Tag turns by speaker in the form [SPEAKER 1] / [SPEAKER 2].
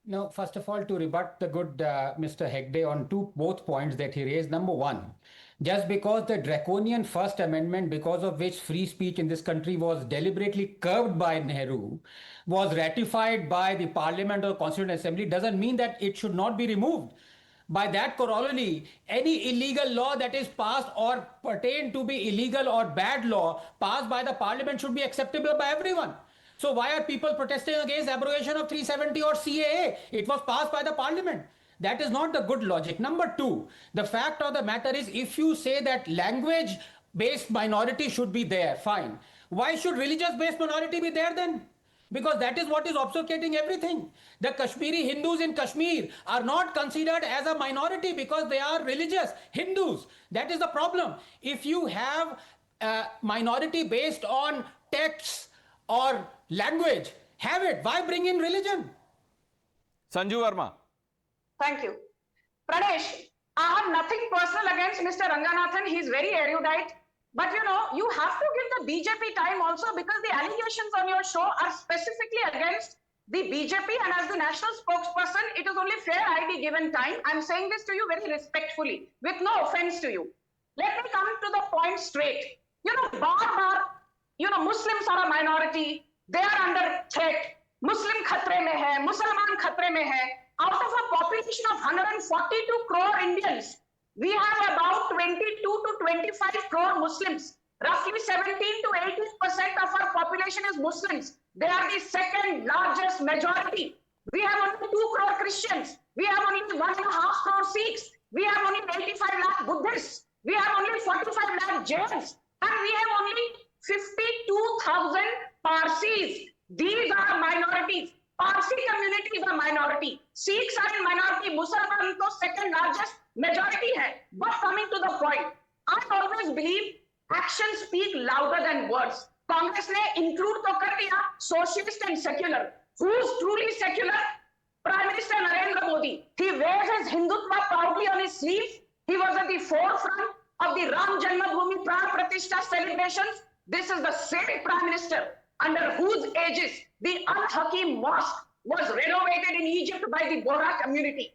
[SPEAKER 1] No, first of all, to rebut the good Mr. Hegde on both points that he raised. Number one, just because the draconian First Amendment, because of which free speech in this country was deliberately curbed by Nehru, was ratified by the Parliament or Constituent Assembly, doesn't mean that it should not be removed. By that corollary, any illegal law that is passed or pertain to be illegal or bad law passed by the Parliament should be acceptable by everyone. So why are people protesting against abrogation of 370 or CAA? It was passed by the parliament. That is not the good logic. Number two, the fact of the matter is, if you say that language based minority should be there, fine. Why should religious based minority be there then? Because that is what is obfuscating everything. The Kashmiri Hindus in Kashmir are not considered as a minority because they are religious Hindus. That is the problem. If you have a minority based on texts or language, have it. Why bring in religion?
[SPEAKER 2] Sanju Verma.
[SPEAKER 3] Thank you. Pradesh, I have nothing personal against Mr. Ranganathan. He's very erudite. But you have to give the BJP time also, because the allegations on your show are specifically against the BJP, and as the national spokesperson, it is only fair I be given time. I'm saying this to you very respectfully, with no offense to you. Let me come to the point straight. Muslims are a minority. They are under threat. Muslim khatre mein hai, Musalman khatre mein hai. Out of a population of 142 crore Indians, we have about 22 to 25 crore Muslims. Roughly 17 to 18% of our population is Muslims. They are the second largest majority. We have only 2 crore Christians. We have only 1.5 crore Sikhs. We have only 85 lakh Buddhists. We have only 45 lakh Jains. And we have only 52,000 Parsis. These are minorities. Parsi community is a minority. Sikhs are in minority. Musalman to second largest majority hai. But coming to the point, I always believe actions speak louder than words. Congress ne include to kar diya socialist and secular. Who is truly secular? Prime Minister Narendra Modi. He wears his Hindutva proudly on his sleeve. He was at the forefront of the Ram Janmabhoomi Pran Pratishtha celebrations. This is the same Prime Minister under whose aegis the Al Hakim Mosque was renovated in Egypt by the Bohra community.